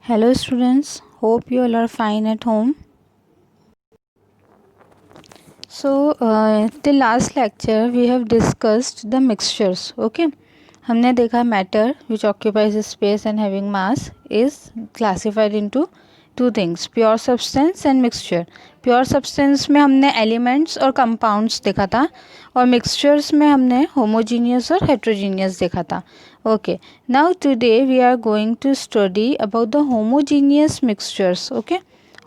Hello students, hope you all are fine at home. Till last lecture we have discussed the mixtures. Okay, हमने देखा matter which occupies space and having mass is classified into two things, pure substance and mixture. Pure substance में हमने elements और compounds देखा था और mixtures में हमने homogeneous और heterogeneous देखा था. Okay, now today we are going to study about the homogeneous mixtures. Okay,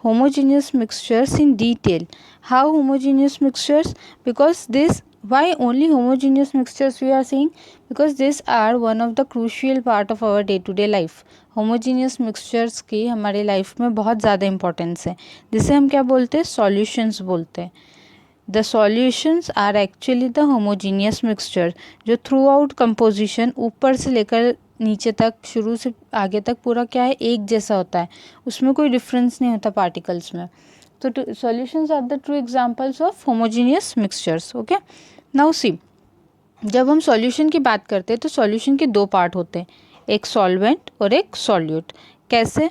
homogeneous mixtures in detail. How homogeneous mixtures? Because this, why only homogeneous mixtures we are seeing? Because these are one of the crucial part of our day to day life. Homogeneous mixtures की हमारे life में बहुत ज़्यादा importance है, जिसे हम क्या बोलते हैं, सॉल्यूशंस बोलते हैं. The solutions are actually the homogeneous mixture, जो थ्रू आउट कंपोजिशन ऊपर से लेकर नीचे तक, शुरू से आगे तक पूरा क्या है, एक जैसा होता है, उसमें कोई डिफरेंस नहीं होता पार्टिकल्स में. तो solutions are the true examples of homogeneous mixtures. Okay, now see, जब हम सॉल्यूशन की बात करते हैं तो सॉल्यूशन के दो पार्ट होते हैं, एक सॉल्वेंट और एक सॉल्यूट. कैसे?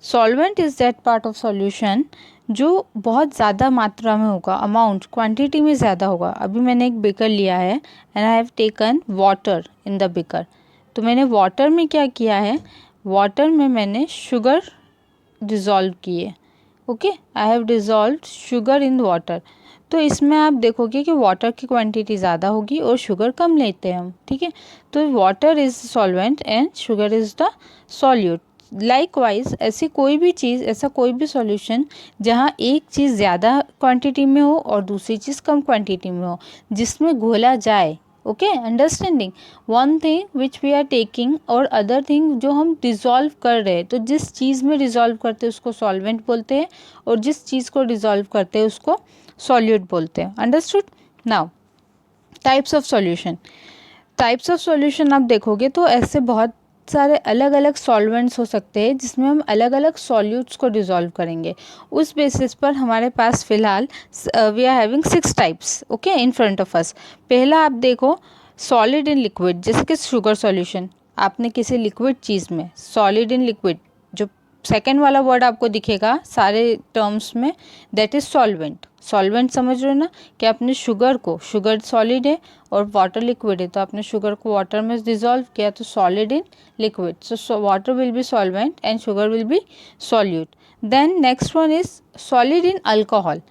Solvent is that part of solution जो बहुत ज़्यादा मात्रा में होगा, अमाउंट, क्वांटिटी में ज़्यादा होगा. अभी मैंने एक बेकर लिया है and I have taken water in the baker. तो मैंने वाटर में क्या किया है, वाटर में मैंने शुगर डिज़ोल्व की है. Okay, I have dissolve sugar in water. तो इसमें आप देखोगे कि वाटर की क्वांटिटी ज़्यादा होगी और शुगर कम लेते हैं हम. ठीक है, तो water is solvent and sugar is the solute. Likewise ऐसी कोई भी चीज़, ऐसा कोई भी सॉल्यूशन जहाँ एक चीज़ ज़्यादा क्वांटिटी में हो और दूसरी चीज़ कम क्वांटिटी में हो, जिसमें घोला जाए. Okay, understanding one thing which we are taking और अदर थिंग जो हम डिज़ोल्व कर रहे हैं. तो जिस चीज़ में डिज़ोल्व करते हैं उसको सॉल्वेंट बोलते हैं और जिस चीज़ को डिज़ोल्व करते हैं उसको सॉल्यूट बोलते हैं. Understood. Now types of solution. Types of solution आप देखोगे तो ऐसे बहुत सारे अलग अलग सॉल्वेंट्स हो सकते हैं जिसमें हम अलग अलग सॉल्यूट्स को डिज़ोल्व करेंगे. उस बेसिस पर हमारे पास फ़िलहाल we are having 6 types. Okay, in front of us. पहला आप देखो, सॉलिड इन लिक्विड, जैसे कि शुगर सॉल्यूशन. आपने किसी लिक्विड चीज़ में सॉलिड इन लिक्विड, जो सेकेंड वाला वर्ड आपको दिखेगा सारे टर्म्स में, दैट इज़ सॉल्वेंट. सॉल्वेंट समझ रहे हो ना, कि आपने शुगर को, शुगर सॉलिड है और वाटर लिक्विड है, तो आपने शुगर को वाटर में डिज़ोल्व किया तो solid in liquid. So water will be solvent and sugar will be solute. Then next one is solid in alcohol.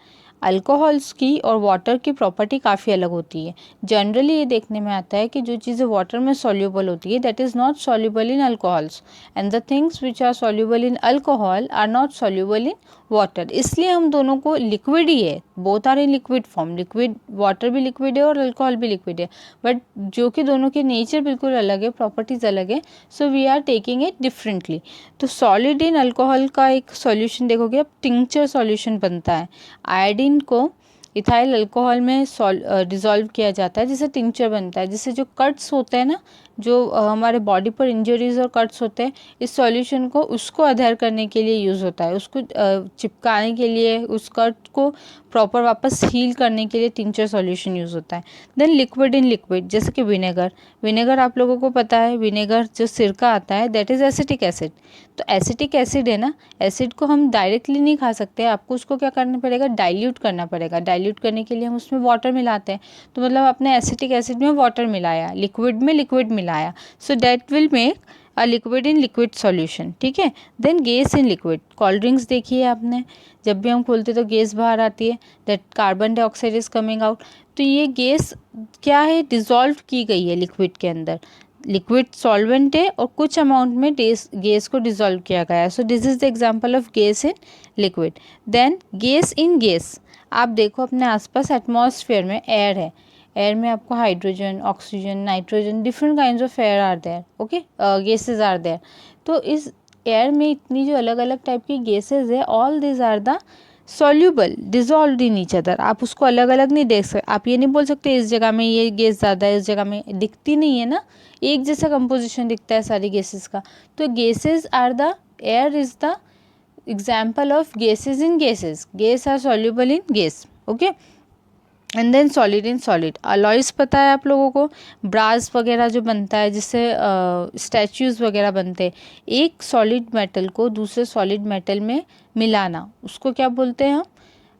Alcohols की और वाटर की प्रॉपर्टी काफ़ी अलग होती है. जनरली ये देखने में आता है कि जो चीज़ें वाटर में सॉल्यूबल होती है that is not soluble in alcohols and the things which are soluble in alcohol are not soluble in water. इसलिए हम दोनों को लिक्विड ही है, both are in liquid form. Liquid, water भी लिक्विड है और अल्कोहल भी लिक्विड है, बट जो कि दोनों के नेचर बिल्कुल अलग है, प्रॉपर्टीज़ अलग है, so we are taking it differently. तो सॉलिड इन अल्कोहल का एक सॉल्यूशन देखोगे, अब टिंक्चर सॉल्यूशन बनता है. आयोडीन को इथाइल अल्कोहल में डिज़ोल्व किया जाता है, जिससे टिंक्चर बनता है, जिससे जो कट्स होते हैं ना, जो हमारे बॉडी पर इंजरीज और कट्स होते हैं, इस सॉल्यूशन को उसको अधेर करने के लिए यूज़ होता है, उसको चिपकाने के लिए, उस कट को प्रॉपर वापस हील करने के लिए टिंक्चर सॉल्यूशन यूज़ होता है. देन लिक्विड इन लिक्विड, जैसे कि विनेगर. विनेगर आप लोगों को पता है, विनेगर जो सिरका आता है दैट इज़ एसिटिक एसिड. तो एसिटिक एसिड है ना, एसिड को हम डायरेक्टली नहीं खा सकते, आपको उसको क्या करना पड़ेगा, डाइल्यूट करना पड़ेगा. डाइल्यूट करने के लिए हम उसमें वाटर मिलाते हैं. तो मतलब आपने एसिटिक एसिड में वाटर मिलाया, लिक्विड में लिक्विड मिलाया, so that will make a liquid in liquid solution. ठीक है. Then gas in liquid. Cold drinks देखी है आपने, जब भी हम खोलते तो गैस बाहर आती है, that carbon dioxide is coming out. तो ये गैस क्या है, डिज़ोल्व की गई है लिक्विड के अंदर. लिक्विड सॉल्वेंट है और कुछ अमाउंट में गैस को डिज़ोल्व किया गया है. So this is the example of gas in liquid. Then gas in gas. आप देखो अपने आसपास एटमॉस्फेयर में एयर है, एयर में आपको hydrogen, oxygen, nitrogen, different kinds of air are there. Okay, gases are there. तो इस एयर में इतनी जो अलग अलग टाइप की गैसेज है, all this are the soluble, dissolve in each other. आप उसको अलग अलग नहीं देख सकते, आप ये नहीं बोल सकते इस जगह में ये गैस ज़्यादा है, इस जगह में दिखती नहीं है ना, एक जैसा कंपोजिशन दिखता है सारी गैसेस का. तो gases are the, air is the example of gases in gases. Gas are soluble in gas. Okay, and then solid in solid alloys पता है आप लोगों को, ब्रास वगैरह जो बनता है जिससे स्टैचूज़ वगैरह बनते हैं, एक सॉलिड मेटल को दूसरे सॉलिड मेटल में मिलाना उसको क्या बोलते हैं हम,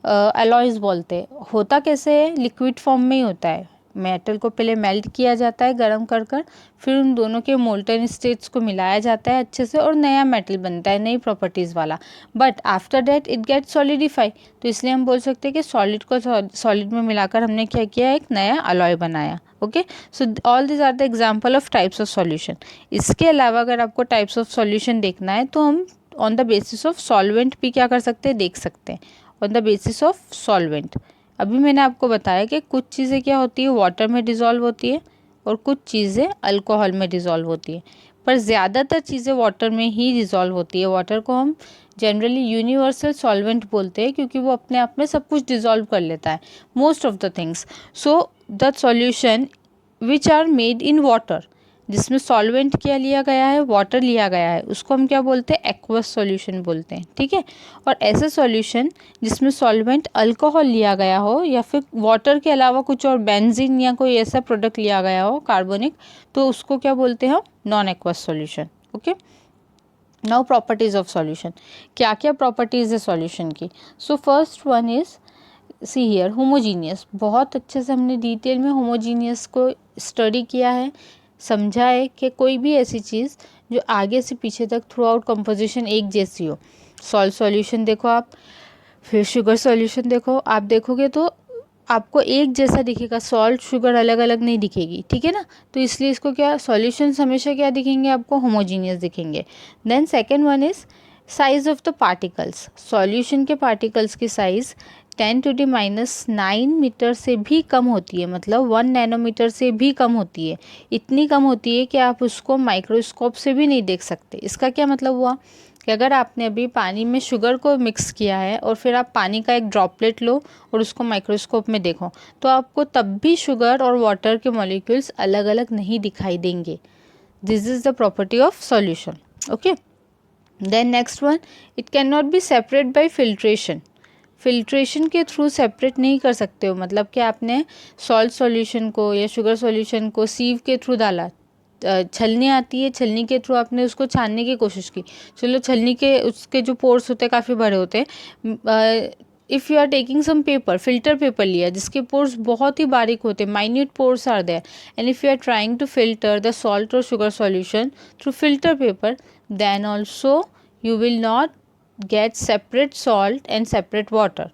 अलॉयज़ बोलते हैं। होता कैसे है, लिक्विड फॉर्म में ही होता है। मेटल को पहले मेल्ट किया जाता है गर्म कर कर, फिर उन दोनों के मोल्टन स्टेट्स को मिलाया जाता है अच्छे से और नया मेटल बनता है नई प्रॉपर्टीज़ वाला। But after that it get solidify, तो इसलिए हम बोल सकते हैं कि सॉलिड को सॉलिड में मिलाकर हमने क्या किया, एक नया अलॉय बनाया। Okay, so all this are the example of types of solution. इसके अलावा अगर आपको टाइप्स ऑफ सॉल्यूशन देखना है तो हम on the basis of solvent भी क्या कर सकते हैं, देख सकते हैं। On the basis of solvent अभी मैंने आपको बताया कि कुछ चीज़ें क्या होती है वाटर में डिज़ोल्व होती है और कुछ चीज़ें अल्कोहल में डिज़ोल्व होती है, पर ज़्यादातर चीज़ें वाटर में ही डिज़ोल्व होती है। वाटर को हम जनरली यूनिवर्सल सॉल्वेंट बोलते हैं क्योंकि वो अपने आप में सब कुछ डिज़ोल्व कर लेता है, most of the things. So the solution which are made in water, जिसमें सॉल्वेंट क्या लिया गया है, वाटर लिया गया है, उसको हम क्या बोलते हैं, एक्वस सॉल्यूशन बोलते हैं। ठीक है, और ऐसे सॉल्यूशन जिसमें सॉल्वेंट अल्कोहल लिया गया हो या फिर वाटर के अलावा कुछ और बेंजीन या कोई ऐसा प्रोडक्ट लिया गया हो कार्बोनिक, तो उसको क्या बोलते हैं, non aqueous solution. Okay, now properties of solution, क्या क्या प्रॉपर्टीज है सॉल्यूशन की। So first one is see here homogeneous. बहुत अच्छे से हमने डिटेल में होमोजीनियस को स्टडी किया है, समझा है कि कोई भी ऐसी चीज़ जो आगे से पीछे तक थ्रू आउट कंपोजिशन एक जैसी हो। सॉल्ट सॉल्यूशन देखो आप, फिर शुगर सॉल्यूशन देखो, आप देखोगे तो आपको एक जैसा दिखेगा, सॉल्ट शुगर अलग अलग नहीं दिखेगी। ठीक है ना, तो इसलिए इसको क्या सॉल्यूशंस हमेशा क्या दिखेंगे आपको, होमोजीनियस दिखेंगे। Then second one is size of the particles. Solution के पार्टिकल्स की साइज़ 10⁻⁹ मीटर से भी कम होती है, मतलब 1 नैनोमीटर से भी कम होती है। इतनी कम होती है कि आप उसको माइक्रोस्कोप से भी नहीं देख सकते। इसका क्या मतलब हुआ कि अगर आपने अभी पानी में शुगर को मिक्स किया है और फिर आप पानी का एक ड्रॉपलेट लो और उसको माइक्रोस्कोप में देखो तो आपको तब भी शुगर और वाटर के मॉलिक्यूल्स अलग अलग नहीं दिखाई देंगे। This is the property of solution. Okay, then next one, it can not be separate by filtration. Filtration के थ्रू सेपरेट नहीं कर सकते हो, मतलब कि आपने सॉल्ट सॉल्यूशन को या शुगर सॉल्यूशन को सीव के थ्रू डाला, छलनी आती है, छलनी के थ्रू आपने उसको छानने की कोशिश की, चलो छलनी के उसके जो पोर्स होते हैं काफ़ी बड़े होते हैं। If you are taking some paper, filter paper लिया जिसके पोर्स बहुत ही बारीक होते हैं, minute pores are there, and if you are trying to filter the salt और sugar solution through filter paper, then also you will not get separate salt and separate water.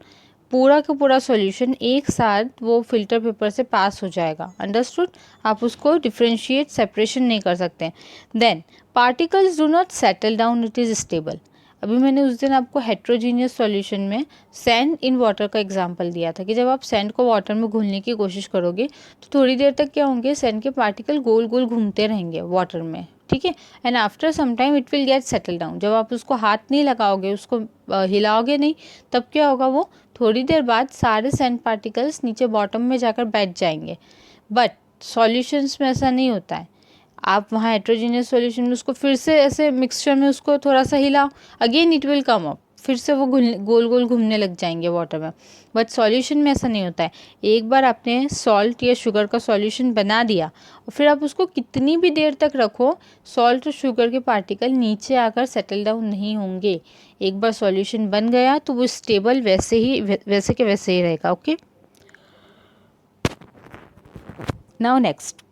पूरा का पूरा सॉल्यूशन एक साथ वो फिल्टर पेपर से पास हो जाएगा। अंडरस्टूड, आप उसको डिफ्रेंशिएट सेपरेशन नहीं कर सकते। Then particles do not settle down, it is stable. अभी मैंने उस दिन आपको हेट्रोजीनियस सॉल्यूशन में सैंड इन वाटर का एग्जांपल दिया था कि जब आप सैंड को वाटर में घुलने की कोशिश करोगे तो थोड़ी देर तक क्या होंगे, सैंड के पार्टिकल गोल गोल घूमते रहेंगे वाटर में। ठीक है, and after some time it will get settle down. जब आप उसको हाथ नहीं लगाओगे, उसको हिलाओगे नहीं, तब क्या होगा, वो थोड़ी देर बाद सारे सैंड पार्टिकल्स नीचे बॉटम में जाकर बैठ जाएंगे। बट सॉल्यूशंस में ऐसा नहीं होता है। आप वहाँ हेट्रोजीनियस सॉल्यूशन में उसको फिर से ऐसे मिक्सचर में उसको थोड़ा सा हिलाओ, again it will come up, फिर से वो गोल गोल घूमने लग जाएंगे वाटर में। बट सॉल्यूशन में ऐसा नहीं होता है। एक बार आपने सॉल्ट या शुगर का सॉल्यूशन बना दिया और फिर आप उसको कितनी भी देर तक रखो, सॉल्ट और शुगर के पार्टिकल नीचे आकर सेटल डाउन नहीं होंगे। एक बार सॉल्यूशन बन गया तो वो स्टेबल वैसे के वैसे ही रहेगा। Okay, now next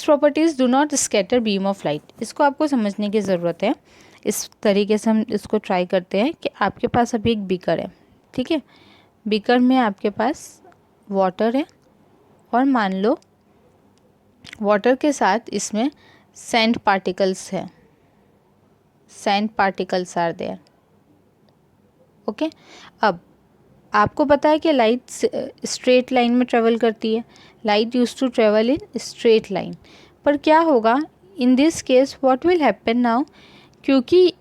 properties do not scatter beam of light. इसको आपको समझने की ज़रूरत है। इस तरीके से हम इसको ट्राई करते हैं कि आपके पास अभी एक बीकर है। ठीक है, बीकर में आपके पास वाटर है और मान लो वाटर के साथ इसमें सैंड पार्टिकल्स है, sand particles are there. Okay, अब आपको पता है कि लाइट स्ट्रेट लाइन में ट्रेवल करती है, light use to travel in straight line. पर क्या होगा in this case, what will happen now, क्योंकि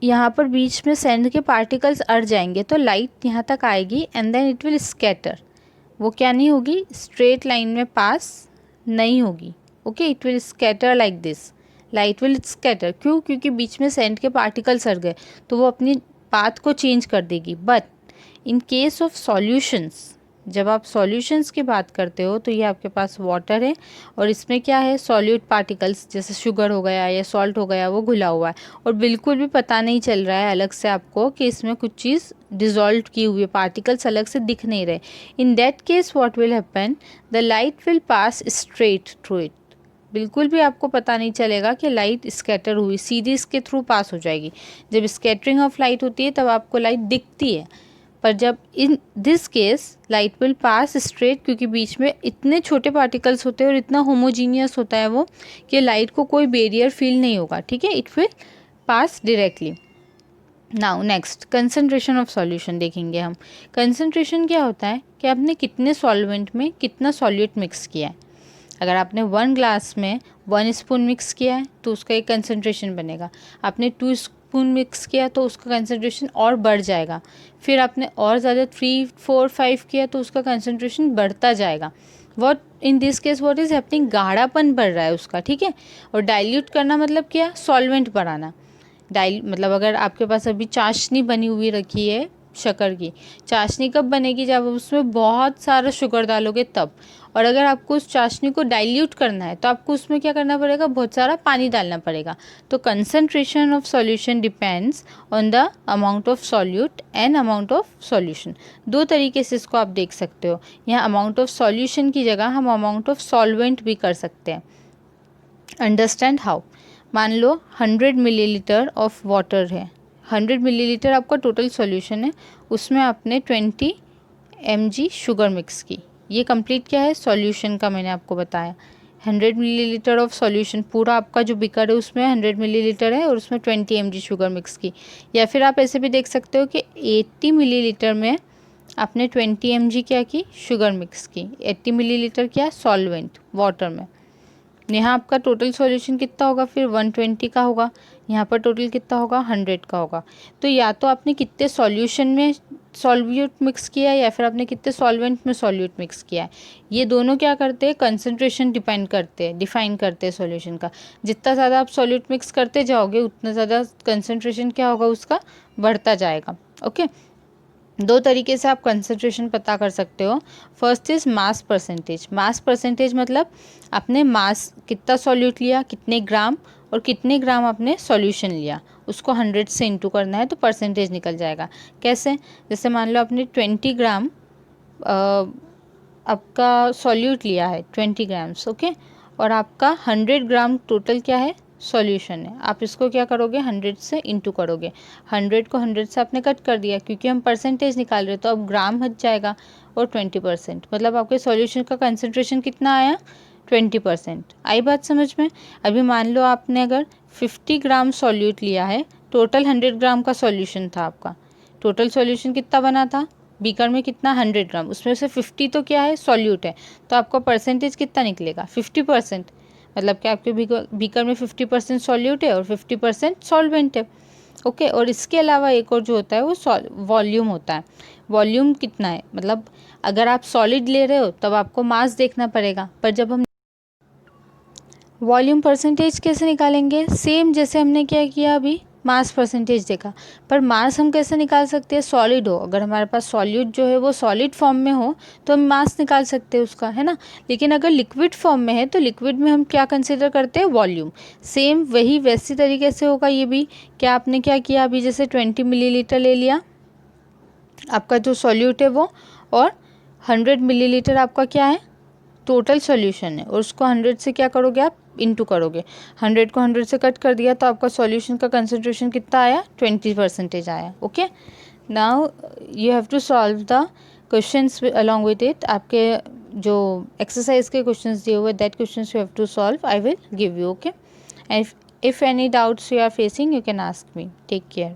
यहाँ पर बीच में सैंड के पार्टिकल्स अड़ जाएंगे तो लाइट यहाँ तक आएगी and then it will scatter. वो क्या नहीं होगी, स्ट्रेट लाइन में पास नहीं होगी। Okay, it will scatter like this, light will scatter. क्यों, क्योंकि बीच में सैंड के पार्टिकल्स अड़ गए तो वो अपनी पाथ को चेंज कर देगी। But in case of solutions, जब आप सॉल्यूशंस की बात करते हो तो ये आपके पास वाटर है और इसमें क्या है, सॉल्यूट पार्टिकल्स जैसे शुगर हो गया या सॉल्ट हो गया वो घुला हुआ है और बिल्कुल भी पता नहीं चल रहा है अलग से आपको कि इसमें कुछ चीज़ डिज़ोल्व की हुई है, पार्टिकल्स अलग से दिख नहीं रहे। In that case what will happen, the light will pass straight through it. बिल्कुल भी आपको पता नहीं चलेगा कि लाइट स्कैटर हुई, सीधी इसके थ्रू पास हो जाएगी। जब स्कैटरिंग ऑफ लाइट होती है तब आपको लाइट दिखती है, पर जब इन this case light will pass straight, क्योंकि बीच में इतने छोटे पार्टिकल्स होते हैं और इतना होमोजीनियस होता है वो कि लाइट को कोई बैरियर फील नहीं होगा, ठीक है, it will pass directly. Now next concentration of solution देखेंगे हम। कंसंट्रेशन क्या होता है कि आपने कितने सॉल्वेंट में कितना सॉल्यूट मिक्स किया है। अगर आपने 1 ग्लास में 1 स्पून मिक्स किया है तो उसका एक कंसंट्रेशन बनेगा। आपने 2 स्पून मिक्स किया तो उसका कंसंट्रेशन और बढ़ जाएगा। फिर आपने और ज़्यादा 3, 4, 5 किया तो उसका कंसंट्रेशन बढ़ता जाएगा। What in this case what is happening, गाढ़ापन बढ़ रहा है उसका, ठीक है। और डाइल्यूट करना मतलब क्या, सॉल्वेंट बढ़ाना। मतलब अगर आपके पास अभी चाशनी बनी हुई रखी है शक्कर की, चाशनी कब बनेगी, जब उसमें बहुत सारा शुगर डालोगे तब। और अगर आपको उस चाशनी को डाइल्यूट करना है तो आपको उसमें क्या करना पड़ेगा, बहुत सारा पानी डालना पड़ेगा। तो concentration of solution depends on the amount of solute and amount of solution. दो तरीके से इसको आप देख सकते हो। यहाँ अमाउंट ऑफ सॉल्यूशन की जगह हम अमाउंट ऑफ सॉल्वेंट भी कर सकते हैं। अंडरस्टैंड हाउ, मान लो 100 मिलीलीटर ऑफ वाटर है, 100 मिलीलीटर आपका टोटल सॉल्यूशन है, उसमें आपने 20 mg शुगर मिक्स की। ये कंप्लीट क्या है, सॉल्यूशन का मैंने आपको बताया। 100 मिलीलीटर ऑफ सॉल्यूशन, पूरा आपका जो बिकर है उसमें 100 मिलीलीटर है और उसमें 20 mg शुगर मिक्स की। या फिर आप ऐसे भी देख सकते हो कि 80 मिलीलीटर में आपने 20 mg क्या की, शुगर मिक्स की। 80 मिलीलीटर क्या, सॉल्वेंट वाटर में। यहाँ आपका टोटल सॉल्यूशन कितना होगा, फिर 120 का होगा। यहाँ पर टोटल कितना होगा, 100 का होगा। तो या तो आपने कितने सॉल्यूशन में सॉल्यूट मिक्स किया है या फिर आपने कितने सॉल्वेंट में सॉल्यूट मिक्स किया है। ये दोनों क्या करते हैं, कंसंट्रेशन डिपेंड करते हैं, डिफाइन करते हैं सॉल्यूशन का। जितना ज़्यादा आप सॉल्यूट मिक्स करते जाओगे उतना ज़्यादा कंसंट्रेशन क्या होगा उसका, बढ़ता जाएगा। ओके, दो तरीके से आप कंसंट्रेशन पता कर सकते हो। First is mass percentage. Mass percentage मतलब आपने मास कितना सॉल्यूट लिया, कितने ग्राम, और कितने ग्राम आपने सॉल्यूशन लिया, उसको 100 से इंटू करना है तो परसेंटेज निकल जाएगा। कैसे, जैसे मान लो आपने 20 ग्राम आपका सॉल्यूट लिया है, 20 ग्राम्स, ओके, और आपका 100 ग्राम टोटल क्या है, सॉल्यूशन है। आप इसको क्या करोगे, 100 से इंटू करोगे। 100 को 100 से आपने कट कर दिया क्योंकि हम परसेंटेज निकाल रहे हैं, तो अब ग्राम हट जाएगा और 20%, मतलब आपके सॉल्यूशन का कंसंट्रेशन कितना आया, 20%। आई बात समझ में। अभी मान लो आपने अगर 50 ग्राम सॉल्यूट लिया है, टोटल 100 ग्राम का सॉल्यूशन था आपका, टोटल सॉल्यूशन कितना बना था, बीकर में कितना, 100 ग्राम, उसमें से 50 तो क्या है, सॉल्यूट है, तो आपका परसेंटेज कितना निकलेगा, 50%। मतलब कि आपके बीकर में 50% सॉल्यूट है और 50% सॉल्वेंट है। ओके, और इसके अलावा एक और जो होता है वो वॉल्यूम होता है। वॉल्यूम कितना है, मतलब अगर आप सॉलिड ले रहे हो तब आपको मास देखना पड़ेगा, पर जब हम वॉल्यूम परसेंटेज कैसे निकालेंगे, सेम जैसे हमने क्या किया अभी, मास परसेंटेज देखा। पर मास हम कैसे निकाल सकते हैं, सॉलिड हो, अगर हमारे पास सॉल्यूट जो है वो सॉलिड फॉर्म में हो तो हम मास निकाल सकते हैं उसका, है ना। लेकिन अगर लिक्विड फॉर्म में है तो लिक्विड में हम क्या कंसिडर करते हैं, वॉल्यूम। सेम वही वैसी तरीके से होगा ये भी। क्या आपने क्या किया अभी, जैसे 20 मिलीलीटर ले लिया आपका जो सॉल्यूट है वो, और 100 मिलीलीटर आपका क्या है, टोटल सॉल्यूशन है, और उसको 100 से क्या करोगे आप, इंटू करोगे। 100 को 100 से कट कर दिया तो आपका सॉल्यूशन का कंसंट्रेशन कितना आया, 20% आया। Okay, now you have to solve the questions along with it. आपके जो एक्सरसाइज के क्वेश्चंस दिए हुए, that questions you have to solve, I will give you. Okay, and if any doubts you are facing you can ask me. Take care.